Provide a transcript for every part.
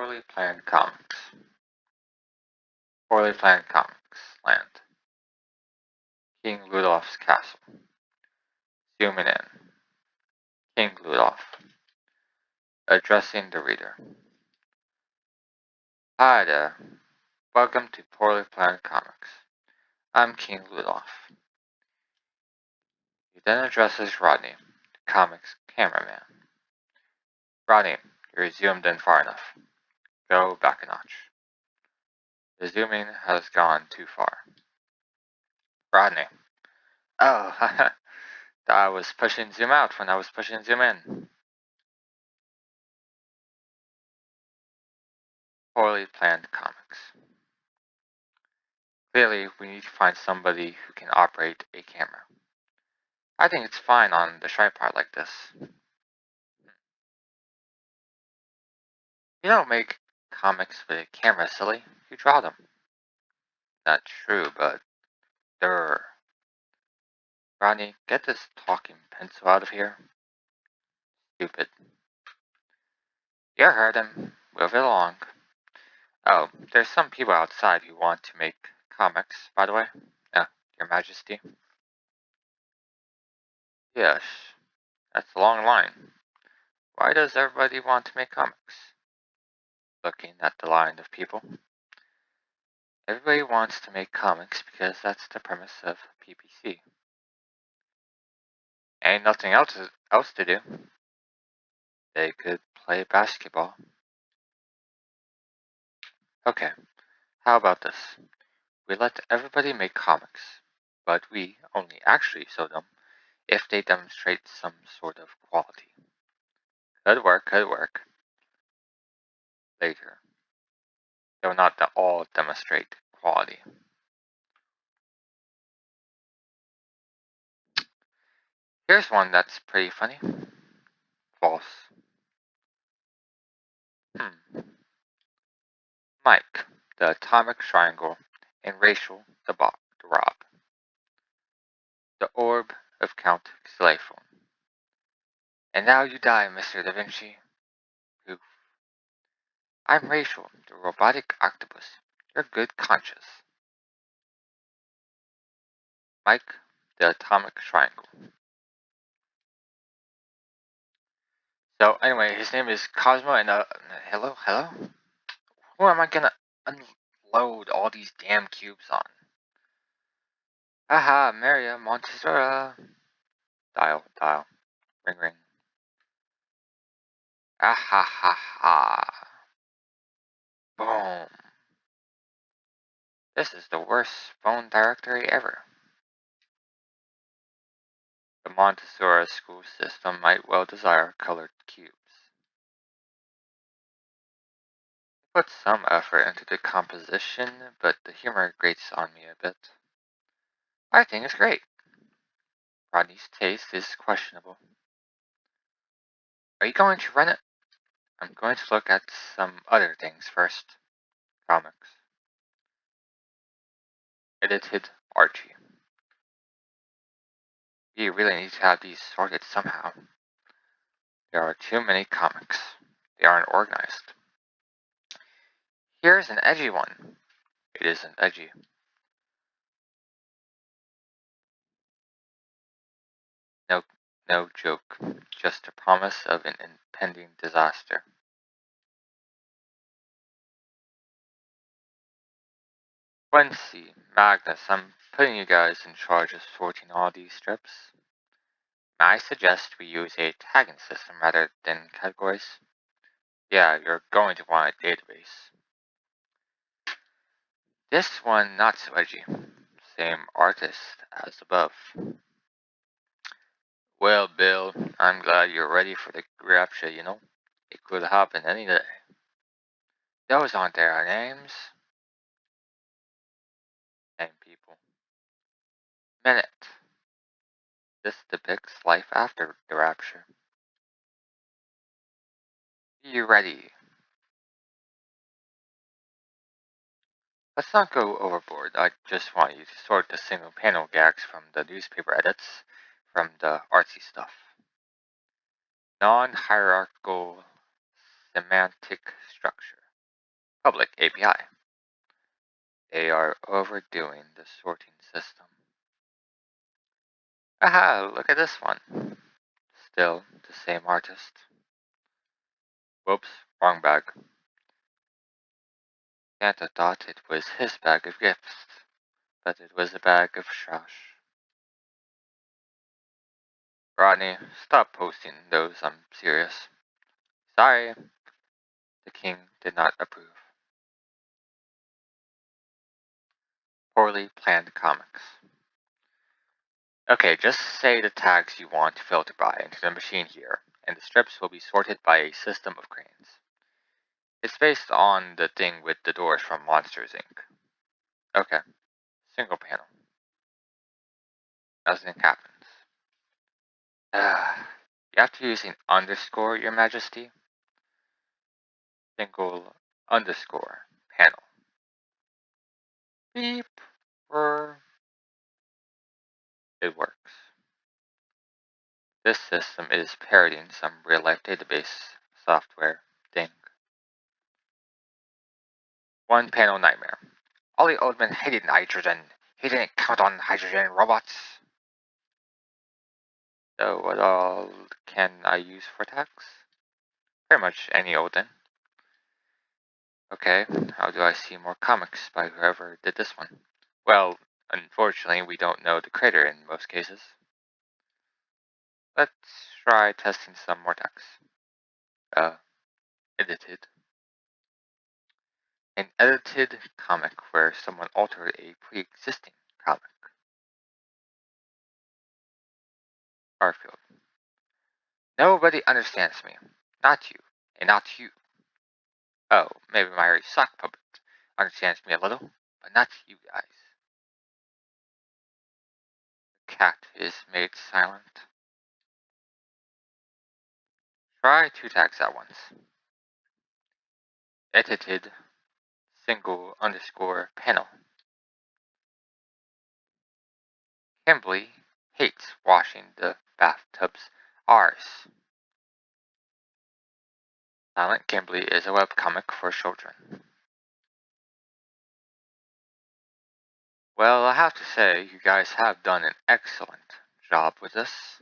Poorly Planned Comics. Poorly Planned Comics. Land. King Ludolf's Castle. Zooming in. King Ludolf. Addressing the reader. Hi there. Welcome to Poorly Planned Comics. I'm King Ludolf. He then addresses Rodney, the comics cameraman. Rodney, you're zoomed in far enough. Go back a notch. The zooming has gone too far. Rodney. Oh, I was pushing zoom out when I was pushing zoom in. Poorly Planned Comics. Clearly, we need to find somebody who can operate a camera. I think it's fine on the tripod like this. You don't make comics with a camera, silly. You draw them. Not true, but they're... Rodney, get this talking pencil out of here. Stupid. You heard him. Move it along. Oh, there's some people outside who want to make comics, by the way. Your Majesty. Yes, that's a long line. Why does everybody want to make comics? Looking at the line of people. Everybody wants to make comics because that's the premise of PPC. Ain't nothing else to do. They could play basketball. Okay, how about this? We let everybody make comics, but we only actually show them if they demonstrate some sort of quality. Could work. Later. They'll not all demonstrate quality. Here's one that's pretty funny. False. Mike, the atomic triangle, and Rachel, the Rob. The orb of Count Xylophone. And now you die, Mr. Da Vinci. Poof. I'm Rachel, the robotic octopus. Your good conscience. Mike, the atomic triangle. So anyway, his name is Cosmo, and hello? Who am I gonna unload all these damn cubes on? Aha, Maria Montessora. Dial. Ring. Ah ha. Boom. This is the worst phone directory ever. The Montessori school system might well desire colored cubes. Put some effort into the composition, but the humor grates on me a bit. I think it's great. Rodney's taste is questionable. Are you going to run it? I'm going to look at some other things first. Comics. Edited Archie. We really need to have these sorted somehow. There are too many comics. They aren't organized. Here's an edgy one. It isn't edgy. No joke. Just a promise of an impending disaster. Quincy, Magnus, I'm putting you guys in charge of sorting all these strips. I suggest we use a tagging system rather than categories. Yeah, you're going to want a database. This one not so edgy. Same artist as above. Well, Bill, I'm glad you're ready for the rapture, you know. It could happen any day. Those aren't their names. Name people. Minute. This depicts life after the rapture. Be ready. Let's not go overboard. I just want you to sort the single panel gags from the newspaper edits from the artsy stuff. Non-hierarchical semantic structure. public API. They are overdoing the sorting system. Aha, look at this one. Still the same artist. Whoops, wrong bag. Santa thought it was his bag of gifts, but it was a bag of trash. Rodney, stop posting those, I'm serious. Sorry, the king did not approve. Poorly planned comics. Okay, just say the tags you want to filter by into the machine here, and the strips will be sorted by a system of cranes. It's based on the thing with the doors from Monsters Inc. Okay, single panel. Nothing happens. You have to use an underscore, Your Majesty. Single underscore panel. Beep. It works. This system is parodying some real-life database software thing. One panel nightmare. Ollie Oldman hated nitrogen. He didn't count on hydrogen robots. So what all can I use for tags? Pretty much any old thing. Okay, how do I see more comics by whoever did this one? Well, unfortunately, we don't know the creator in most cases. Let's try testing some more tags. Edited. An edited comic where someone altered a pre-existing comic. Garfield. Nobody understands me. Not you. And not you. Oh, maybe my sock puppet understands me a little, but not you guys. The cat is made silent. Try two tags at once. Edited single underscore panel. Kimberly hates washing the bathtub's R's. Silent Kimberly is a webcomic for children. Well, I have to say, you guys have done an excellent job with this.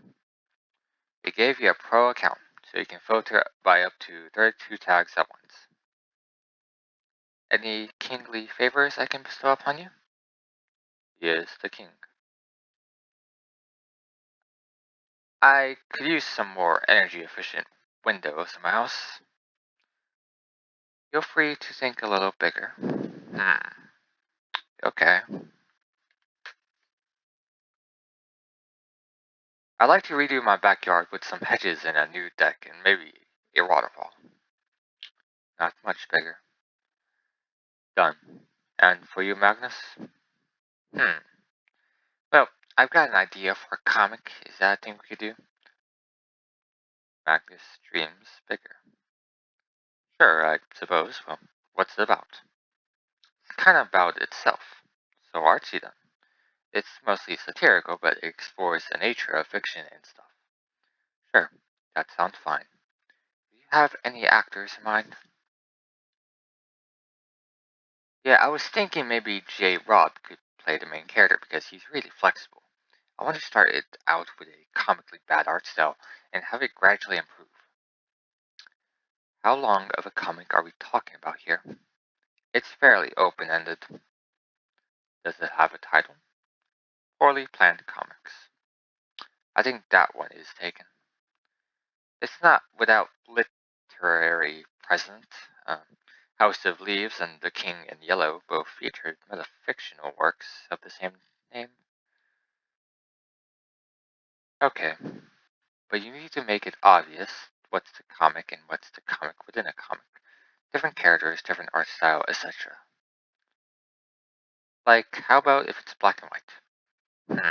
It gave you a pro account, so you can filter by up to 32 tags at once. Any kingly favors I can bestow upon you? He is the king. I could use some more energy efficient windows in my house. Feel free to think a little bigger. Okay. I'd like to redo my backyard with some hedges and a new deck and maybe a waterfall. Not much bigger. Done. And for you, Magnus? Well, I've got an idea for a comic. Is that a thing we could do? Magnus dreams bigger. Sure, I suppose. Well, what's it about? It's kind of about itself. So artsy then. It's mostly satirical, but it explores the nature of fiction and stuff. Sure, that sounds fine. Do you have any actors in mind? Yeah, I was thinking maybe J. Rob could play the main character because he's really flexible. I want to start it out with a comically bad art style and have it gradually improve. How long of a comic are we talking about here? It's fairly open-ended. Does it have a title? Poorly Planned Comics. I think that one is taken. It's not without literary precedent. House of Leaves and The King in Yellow both featured metafictional works of the same name. Okay, but you need to make it obvious what's the comic and what's the comic within a comic. Different characters, different art style, etc. Like, how about if it's black and white?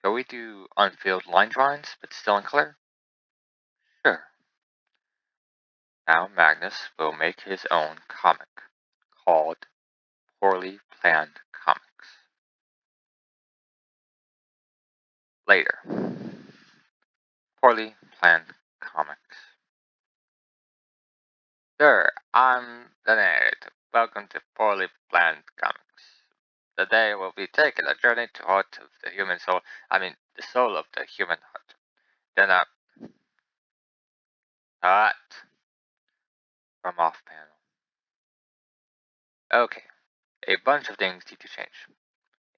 Can we do unfilled line drawings, but still in color? Sure. Now Magnus will make his own comic, called Poorly Planned Comics. Later. Poorly Planned Comics. Sir, I'm the narrator. Welcome to Poorly Planned Comics. Today we'll be taking a journey to heart of the human soul. The soul of the human heart. Then cut from off panel. Okay, a bunch of things need to change.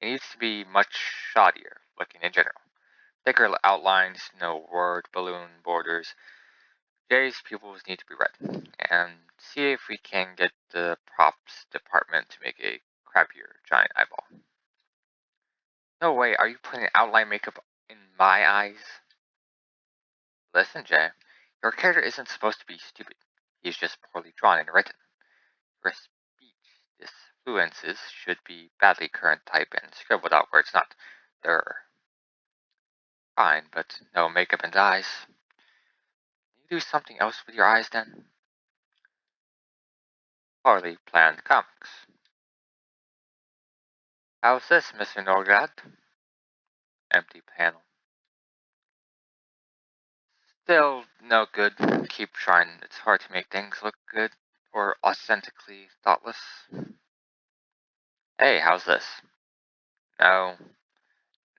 It needs to be much shoddier looking in general. Thicker outlines, no word balloon borders. Jay's pupils need to be red. And see if we can get the props department to make a crappier giant eyeball. No way, are you putting outline makeup in my eyes? Listen, Jay, your character isn't supposed to be stupid. He's just poorly drawn and written. Your speech disfluences should be badly current type and scribbled out where it's not. They're fine, but no makeup and eyes. Can you do something else with your eyes then? Poorly planned comics. How's this, Mr. Norgad? Empty panel. Still no good. Keep trying. It's hard to make things look good or authentically thoughtless. Hey, how's this? No.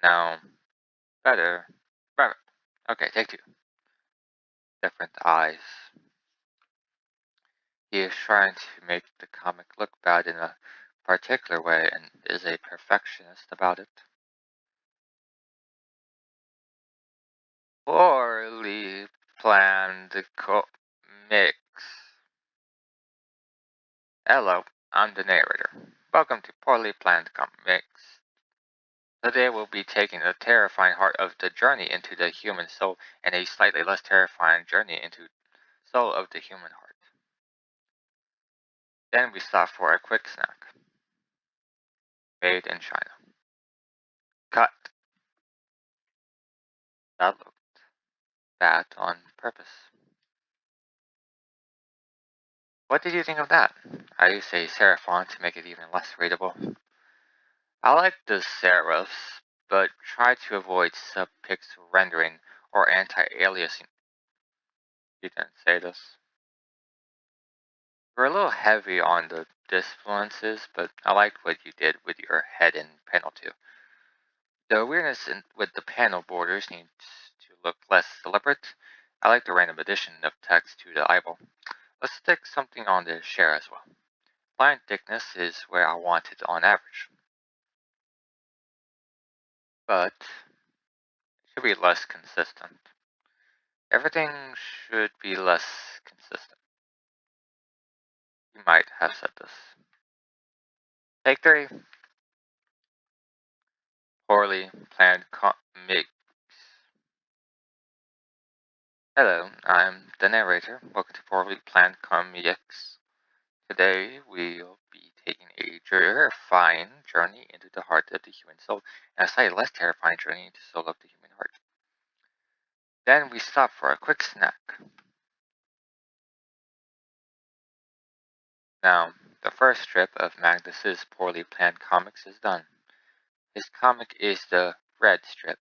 No. Better. Perfect. Okay, take two. Different eyes. He is trying to make the comic look bad in a particular way and is a perfectionist about it. Poorly planned mix. Hello, I'm the narrator. Welcome to Poorly Planned Comics. Today we'll be taking the terrifying heart of the journey into the human soul and a slightly less terrifying journey into soul of the human heart. Then we stop for a quick snack. Made in China. Cut. That looked bad on purpose. What did you think of that? I used a serif font to make it even less readable. I like the serifs, but try to avoid subpixel rendering or anti-aliasing. You didn't say this. You're a little heavy on the disfluences, but I like what you did with your head in panel 2. The weirdness with the panel borders needs to look less deliberate. I like the random addition of text to the eyeball. Let's stick something on the share as well. Line thickness is where I want it on average. But it should be less consistent. Everything should be less consistent. You might have said this. Take 3. Poorly planned mix. Hello, I'm the narrator. Welcome to Poorly Planned Comics. Today we'll be taking a terrifying journey into the heart of the human soul, and a slightly less terrifying journey into the soul of the human heart. Then we stop for a quick snack. Now, the first strip of Magnus's Poorly Planned Comics is done. His comic is the red strip.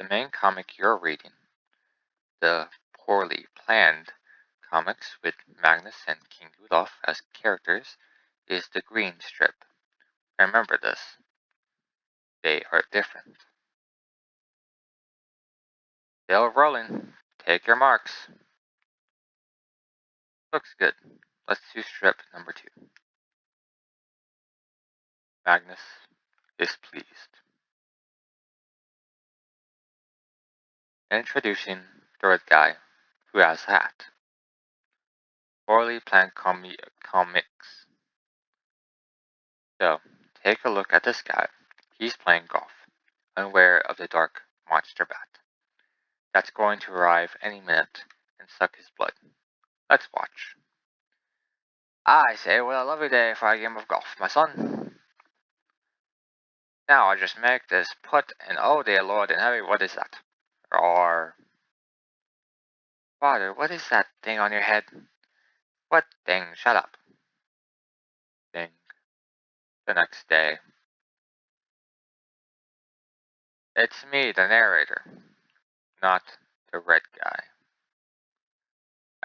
The main comic you're reading, the Poorly Planned Comics with Magnus and King Rudolph as characters, is the green strip. Remember this. They are different. Still rolling. Take your marks. Looks good. Let's do strip number 2. Magnus is pleased. Introducing the red guy who has a hat. Poorly planned comics. So, take a look at this guy. He's playing golf, unaware of the dark monster bat. That's going to arrive any minute and suck his blood. Let's watch. I say, what a lovely day for a game of golf, my son. Now I just make this putt, and oh dear lord in heaven, what is that? Or, father, what is that thing on your head? What thing? Shut up. Thing. The next day. It's me, the narrator, not the red guy.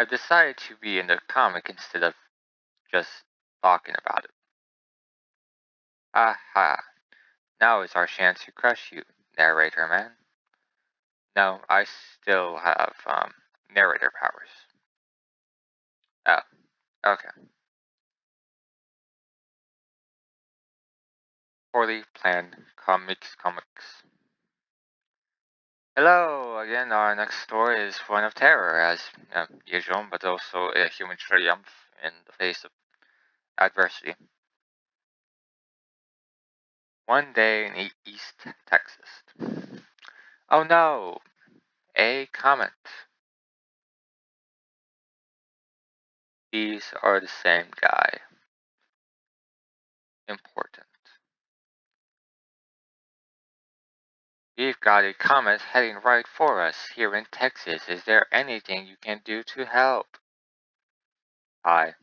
I've decided to be in the comic instead of just talking about it. Aha. Now is our chance to crush you, narrator man. No, I still have, narrator powers. Oh, okay. Poorly planned comics. Hello again. Our next story is one of terror, as usual, but also a human triumph in the face of adversity. One day in East Texas. Oh no, a comet. These are the same guy. Important. We've got a comet heading right for us here in Texas. Is there anything you can do to help? Hi.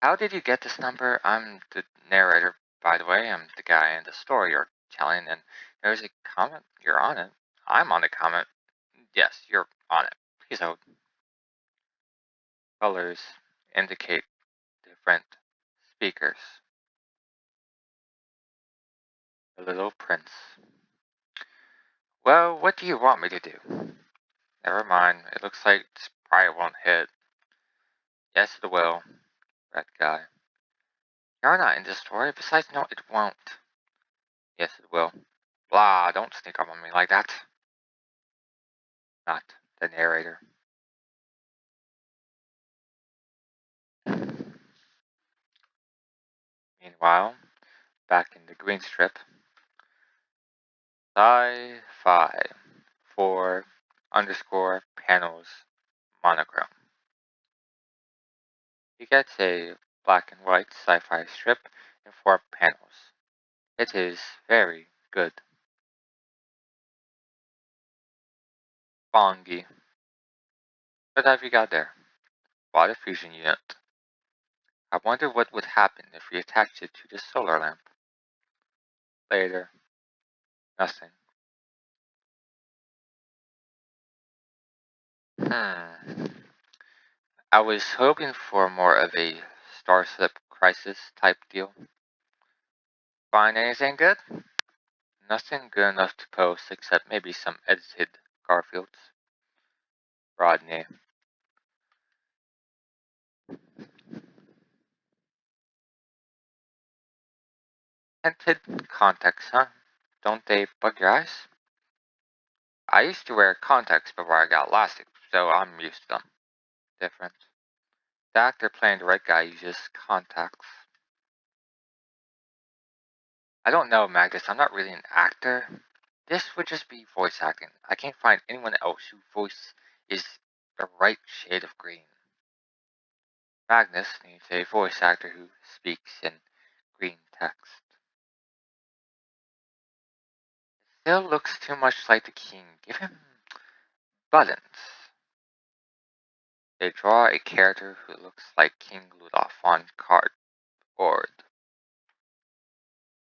How did you get this number? I'm the narrator, by the way. I'm the guy in the story you're telling, and there's a comet. You're on it. I'm on the comet. Yes, you're on it. Please hold. Colors indicate different speakers. The Little Prince. Well, what do you want me to do? Never mind. It looks like this probably won't hit. Yes, it will. Red guy. You're not in the story. Besides, no, it won't. Yes, it will. Blah, don't sneak up on me like that. Not the narrator. Meanwhile, back in the green strip, sci-fi 4 underscore panels monochrome. He gets a black and white sci-fi strip in 4 panels. It is very good. Bongi. What have you got there? Water fusion unit. I wonder what would happen if we attached it to the solar lamp. Later. Nothing. I was hoping for more of a Star Slip Crisis type deal. Find anything good? Nothing good enough to post except maybe some edited Garfields. Rodney. Tinted contacts, huh? Don't they bug your eyes? I used to wear contacts before I got LASIK, so I'm used to them. Different. The actor playing the right guy uses contacts. I don't know, Magnus. I'm not really an actor. This would just be voice acting. I can't find anyone else whose voice is the right shade of green. Magnus needs a voice actor who speaks in green text. Still looks too much like the king. Give him buttons. They draw a character who looks like King Ludolf on cardboard.